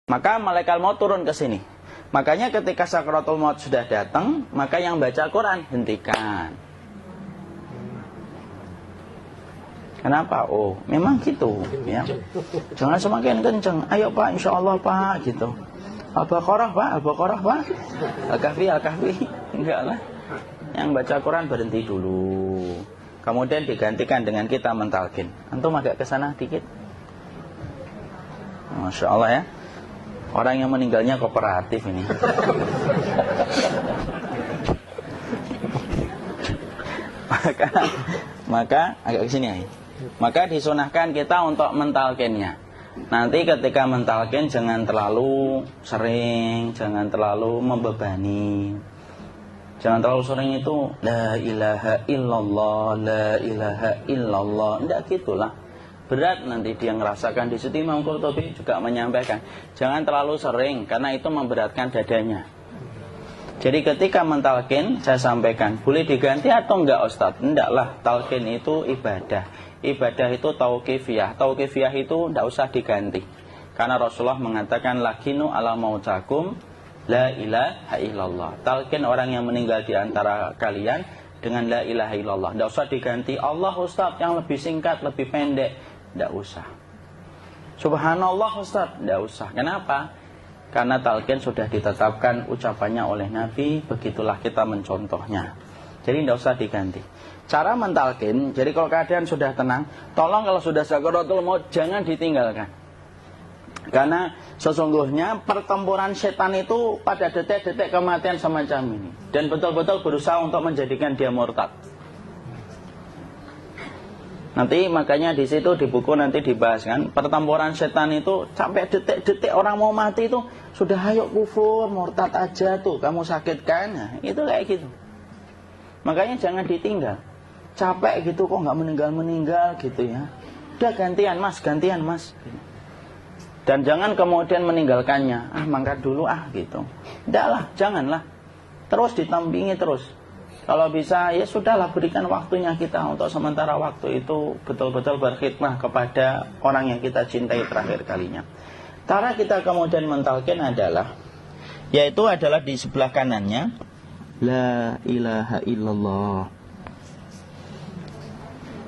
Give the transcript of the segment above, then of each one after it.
Maka malaikat maut turun ke sini. Makanya ketika sakaratul maut sudah datang, maka yang baca Quran hentikan. Kenapa? Oh, memang gitu ya. Jangan semakin kencang. Ayo Pak, insyaallah Pak gitu. Al-Baqarah Pak, Al-Baqarah Pak. Al-Kahfi, Al-Kahfi. Enggak lah. Yang baca Quran berhenti dulu. Kemudian digantikan dengan kita mentalkin. Antum agak ke sana dikit. Masya Allah ya. Orang yang meninggalnya kooperatif ini. maka agak ke sini ya. Maka disunahkan kita untuk mentalkinnya. Nanti ketika mentalkin jangan terlalu sering, jangan terlalu membebani. Jangan terlalu sering itu la ilaha illallah, la ilaha illallah. Enggak gitulah. Berat nanti dia ngerasakan. Di situ Imam Qurtubi juga menyampaikan, jangan terlalu sering karena itu memberatkan dadanya. Jadi ketika mentalkin, saya sampaikan, boleh diganti atau enggak Ustadz? Enggak lah, talkin itu ibadah. Ibadah itu tauqifiyah. Tauqifiyah itu enggak usah diganti. Karena Rasulullah mengatakan, lakinu ala mautakum la ilaha illallah. Talkin orang yang meninggal di antara kalian dengan la ilaha illallah. Enggak usah diganti Allah Ustadz yang lebih singkat, lebih pendek. Enggak usah. Subhanallah Ustadz, enggak usah. Kenapa? Karena talqin sudah ditetapkan ucapannya oleh Nabi, begitulah kita mencontohnya. Jadi tidak usah diganti. Cara mentalqin, jadi kalau keadaan sudah tenang, tolong kalau sudah sakaratul maut jangan ditinggalkan. Karena sesungguhnya pertempuran setan itu pada detik-detik kematian semacam ini. Dan betul-betul berusaha untuk menjadikan dia murtad. Nanti makanya di situ di buku nanti dibahas kan, pertempuran setan itu sampai detik-detik orang mau mati itu sudah ayo kufur, murtad aja tuh, kamu sakit kan? Nah, itu kayak gitu. Makanya jangan ditinggal. Capek gitu kok nggak meninggal-meninggal gitu ya. Udah gantian Mas. Dan jangan kemudian meninggalkannya. Mangkat dulu gitu. Tidaklah, janganlah. Terus ditampingi terus. Kalau bisa ya sudahlah, berikan waktunya kita untuk sementara waktu itu betul-betul berkhidmah kepada orang yang kita cintai terakhir kalinya. Cara kita kemudian mentalkin adalah, yaitu adalah di sebelah kanannya la ilaha illallah.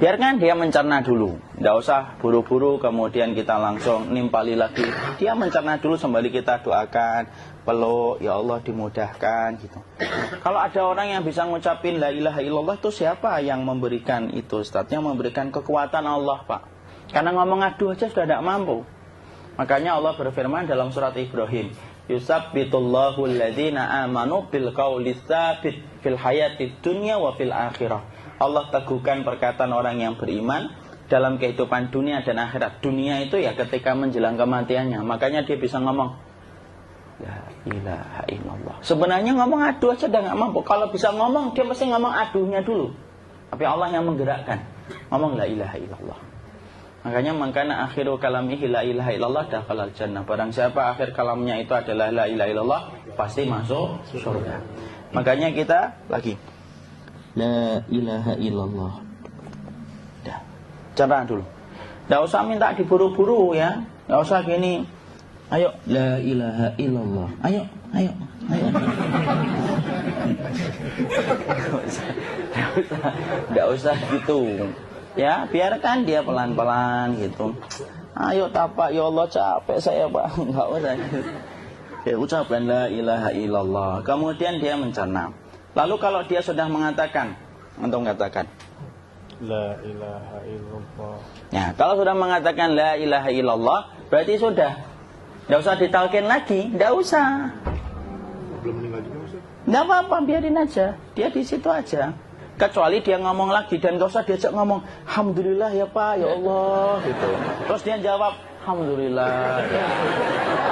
Biarkan dia mencerna dulu, tidak usah buru-buru kemudian kita langsung nimpali lagi. Dia mencerna dulu sembari kita doakan, peluk, ya Allah dimudahkan gitu. Kalau ada orang yang bisa ngucapin la ilaha illallah, itu siapa yang memberikan itu Ustaz? Yang memberikan kekuatan Allah Pak. Karena ngomong aduh aja sudah tidak mampu. Makanya Allah berfirman dalam surat Ibrahim, yusabbitullahu alladhina amanu bil qawli tsabit fil hayatid dunya wa fil akhirah. Allah teguhkan perkataan orang yang beriman dalam kehidupan dunia dan akhirat. Dunia itu ya ketika menjelang kematiannya. Makanya dia bisa ngomong la ilaha illallah. Sebenarnya ngomong aduh aja udah gak mampu. Kalau bisa ngomong, dia mesti ngomong aduhnya dulu. Tapi Allah yang menggerakkan. Ngomong la ilaha illallah. Makanya mangkana akhiru kalamihi la ilaha illallah dakhalal jannah. Barang siapa akhir kalamnya itu adalah la ilaha illallah, pasti masuk surga. Makanya kita lagi la ilaha illallah. Dah. Cara dulu. Enggak usah minta diburu-buru ya. Enggak usah gini. Ayo la ilaha illallah. Ayo. Enggak usah gitu. Ya, biarkan dia pelan-pelan gitu. Ayo tapak, ya Allah capek saya Pak. Enggak usah. Ya ucapkan la ilaha illallah. Kemudian dia mencerna. Lalu kalau dia sudah mengatakan, untuk mengatakan la ilaha illallah. Ya, kalau sudah mengatakan la ilaha illallah, berarti sudah. Tidak usah ditalkin lagi, tidak usah. Belum meninggal juga Ustaz? Tidak apa-apa, biarin aja. Dia di situ aja. Kecuali dia ngomong lagi dan gak usah diajak ngomong alhamdulillah ya Pak, ya Allah gitu. Terus dia jawab alhamdulillah.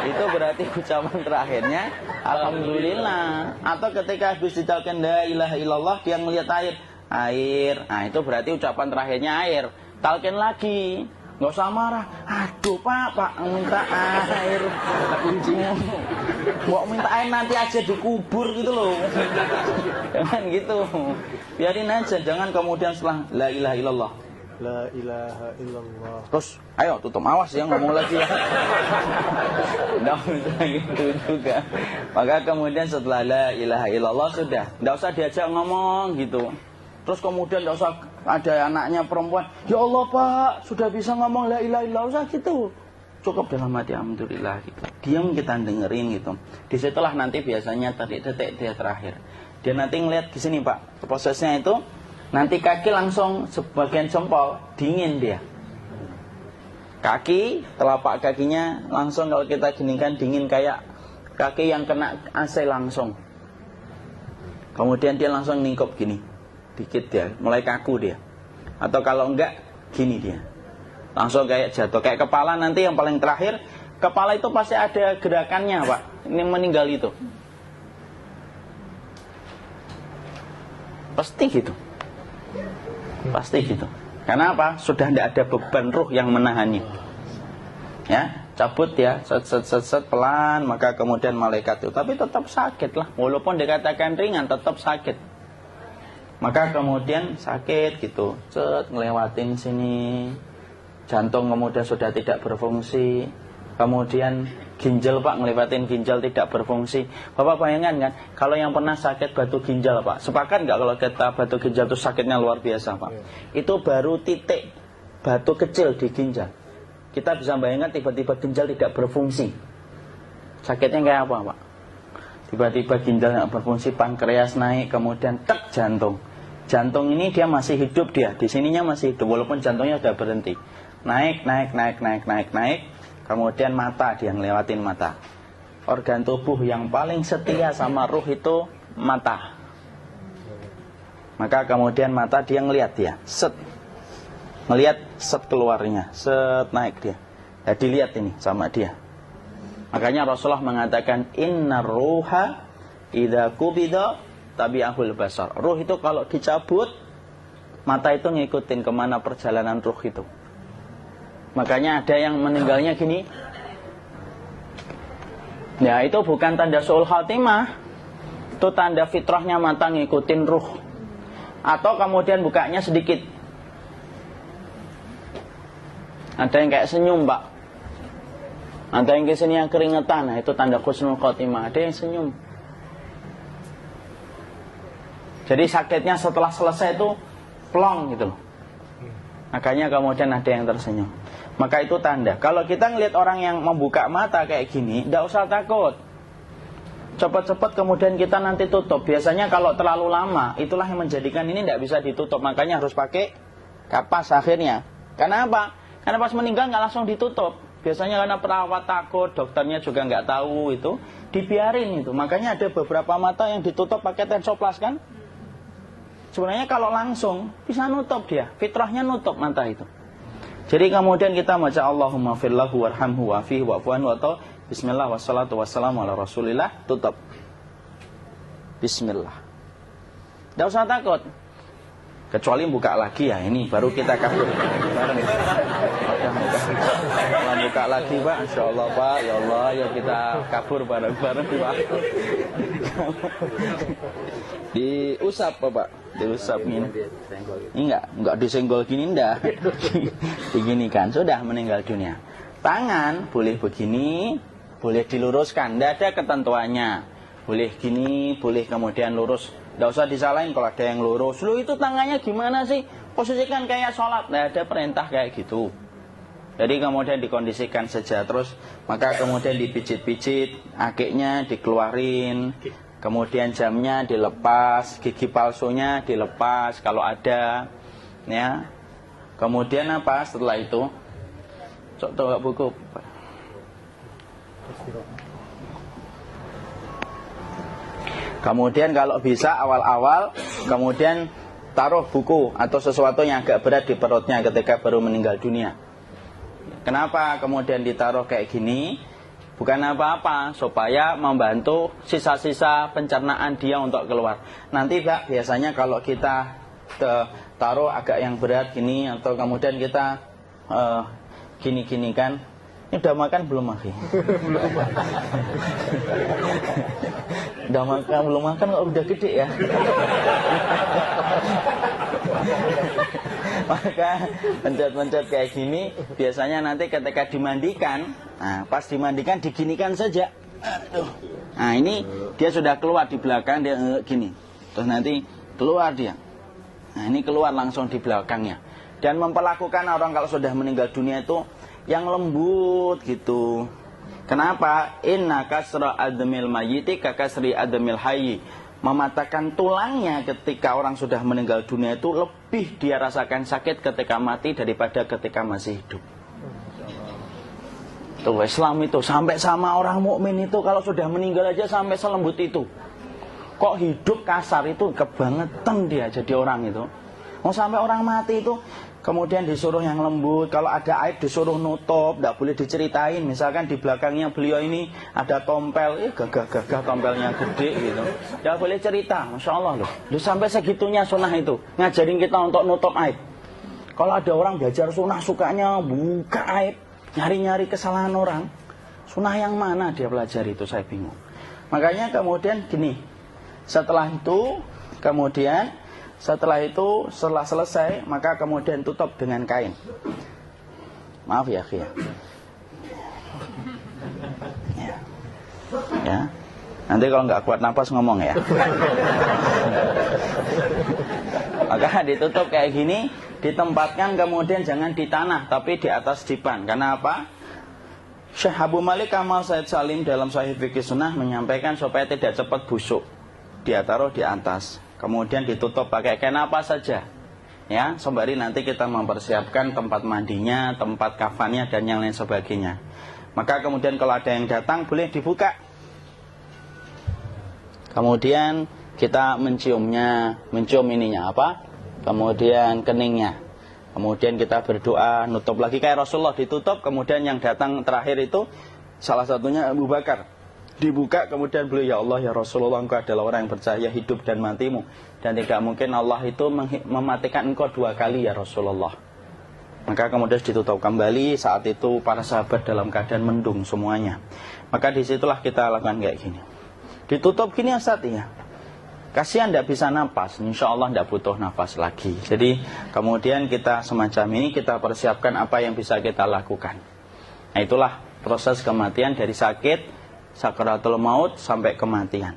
Itu berarti ucapan terakhirnya alhamdulillah. Atau ketika habis ditalkin la ilaha illallah, dia melihat air. Nah, itu berarti ucapan terakhirnya air. Talkin lagi. Nggak usah marah. Aduh Pak minta air. Kuncinya. Mau minta air nanti aja dikubur gitu loh. Jangan gitu. Biarin aja. Jangan kemudian setelah la ilaha illallah La ilaha illallah. Terus, ayo tutup, awas ya ngomong lagi ya. Nggak usah gitu juga. Maka kemudian setelah la ilaha illallah sudah, nggak usah diajak ngomong gitu. Terus kemudian nggak usah ada anaknya perempuan, ya Allah Pak, sudah bisa ngomong la ilaha illallah, usah gitu. Cukup dalam hati alhamdulillah gitu. Diam kita dengerin gitu. Disitulah nanti biasanya detik dia terakhir. Dia nanti ngeliat di sini Pak, prosesnya itu nanti kaki langsung sebagian jempol dingin dia. Kaki, telapak kakinya langsung kalau kita geningkan dingin kayak kaki yang kena AC langsung. Kemudian dia langsung ningkup gini, dikit dia, mulai kaku dia. Atau kalau enggak, gini dia, langsung kayak jatuh. Kayak kepala nanti yang paling terakhir, kepala itu pasti ada gerakannya Pak. Ini meninggal itu, pasti gitu. Pasti gitu. Karena apa? Sudah tidak ada beban ruh yang menahannya. Ya, cabut ya, set pelan, maka kemudian malaikat itu. Tapi tetap sakit lah, walaupun dikatakan ringan, tetap sakit. Maka kemudian sakit gitu, ngelewatin sini, jantung kemudian sudah tidak berfungsi. Kemudian ginjal Pak, ngelewatin ginjal tidak berfungsi. Bapak bayangkan kan, kalau yang pernah sakit batu ginjal Pak, sepakat nggak kalau kita batu ginjal itu sakitnya luar biasa Pak? Itu baru titik batu kecil di ginjal. Kita bisa bayangkan tiba-tiba ginjal tidak berfungsi, sakitnya kayak apa Pak? Tiba-tiba ginjal nggak berfungsi, pankreas naik, kemudian tek jantung. Jantung ini dia masih hidup dia, di sininya masih hidup walaupun jantungnya sudah berhenti. Naik. Kemudian mata, dia ngelewatin mata. Organ tubuh yang paling setia sama ruh itu mata. Maka kemudian mata dia ngelihat dia, ngelihat keluarnya, naik dia. Jadi lihat ini sama dia. Makanya Rasulullah mengatakan innar ruha idza qubida tabi'ahul basar. Ruh itu kalau dicabut, mata itu ngikutin kemana perjalanan ruh itu. Makanya ada yang meninggalnya gini. Ya itu bukan tanda su'ul khatimah, itu tanda fitrahnya mata ngikutin ruh. Atau kemudian bukanya sedikit. Ada yang kayak senyum Pak, ada yang kesini yang keringetan, nah itu tanda husnul khatimah. Ada yang senyum. Jadi sakitnya setelah selesai itu plong gitu loh. Makanya kemudian ada yang tersenyum. Maka itu tanda. Kalau kita ngelihat orang yang membuka mata kayak gini, tidak usah takut. Cepat-cepat kemudian kita nanti tutup. Biasanya kalau terlalu lama, itulah yang menjadikan ini tidak bisa ditutup. Makanya harus pakai kapas akhirnya. Karena apa? Karena pas meninggal nggak langsung ditutup. Biasanya karena perawat takut, dokternya juga nggak tahu itu, dibiarin itu. Makanya ada beberapa mata yang ditutup pakai tensoplas kan? Sebenarnya kalau langsung bisa nutup dia, fitrahnya nutup mata itu. Jadi kemudian kita baca Allahumma firlahu warhamhu wa'afihi wa'fu'anhu atau bismillah wassalatu wassalamu ala rasulillah, tutup. Bismillah. Tidak usah takut. Kecuali buka lagi ya, ini baru kita kabur. Buka lagi Pak, insya Allah Pak, ya Allah, ya kita kabur bareng-bareng Pak. Diusap Pak, diusap gini. Enggak disenggol gini, enggak. Begini kan, sudah meninggal dunia. Tangan boleh begini, boleh diluruskan, tidak ada ketentuannya. Boleh gini, boleh kemudian lurus. Tidak usah disalahin kalau ada yang lurus. Lu itu tangannya gimana sih? Posisikan kayak sholat. Tidak ada perintah kayak gitu. Jadi kemudian dikondisikan saja. Terus maka kemudian dipijit-pijit, akiknya dikeluarin. Kemudian jamnya dilepas, gigi palsunya dilepas kalau ada. Ya. Kemudian apa setelah itu? Coba buku. Kemudian kalau bisa awal-awal kemudian taruh buku atau sesuatu yang agak berat di perutnya ketika baru meninggal dunia. Kenapa kemudian ditaruh kayak gini? Bukan apa-apa, supaya membantu sisa-sisa pencernaan dia untuk keluar. Nanti Pak, biasanya kalau kita taruh agak yang berat gini atau kemudian kita gini-gini kan, ini udah makan belum Maki? Udah makan belum makan kok udah gede ya? Maka pencet-pencet kayak gini biasanya nanti ketika dimandikan, nah pas dimandikan diginikan saja. Aduh. Nah ini dia sudah keluar di belakang, dia gini. Terus nanti keluar dia. Nah ini keluar langsung di belakangnya. Dan memperlakukan orang kalau sudah meninggal dunia itu yang lembut gitu. Kenapa? Inna kasra admil mayyiti kakasri admil hayyi. Mematahkan tulangnya ketika orang sudah meninggal dunia itu lebih dia rasakan sakit ketika mati daripada ketika masih hidup. Tuh Islam itu sampai sama orang mukmin itu kalau sudah meninggal aja sampai selembut itu. Kok hidup kasar itu kebangetan dia jadi orang itu. Mau sampai orang mati itu kemudian disuruh yang lembut. Kalau ada aib disuruh nutup, tidak boleh diceritain. Misalkan di belakangnya beliau ini ada tompel, gagah-gagah tompelnya gede gitu. Tidak boleh cerita, Masya Allah loh. Sampai segitunya sunnah itu ngajarin kita untuk nutup aib. Kalau ada orang belajar sunnah sukanya buka aib, nyari-nyari kesalahan orang. Sunnah yang mana dia pelajari itu saya bingung. Makanya kemudian gini, setelah selesai maka kemudian tutup dengan kain. Maaf ya, Ki. Ya. Nanti kalau nggak kuat napas ngomong ya. Maka ditutup kayak gini, ditempatkan kemudian jangan di tanah tapi di atas dipan. Karena apa? Syekh Abu Malik Kamal Said Salim dalam Sahih Fikih Sunnah menyampaikan supaya tidak cepat busuk. Dia taruh di atas. Kemudian ditutup pakai kain apa saja. Ya, sembari nanti kita mempersiapkan tempat mandinya, tempat kafannya dan yang lain sebagainya. Maka kemudian kalau ada yang datang boleh dibuka. Kemudian kita mencium ininya apa? Kemudian keningnya. Kemudian kita berdoa, nutup lagi kayak Rasulullah ditutup, kemudian yang datang terakhir itu salah satunya Abu Bakar. Dibuka kemudian beliau, ya Allah ya Rasulullah, engkau adalah orang yang percaya hidup dan matimu, dan tidak mungkin Allah itu mematikan engkau 2 kali ya Rasulullah. Maka kemudian ditutup kembali. Saat itu para sahabat dalam keadaan mendung semuanya. Maka disitulah kita lakukan kayak gini. Ditutup gini Ustaz ya. Kasihan tidak bisa napas, insya Allah tidak butuh napas lagi. Jadi kemudian kita semacam ini kita persiapkan apa yang bisa kita lakukan. Nah itulah proses kematian dari sakit sakaratul maut sampai kematian.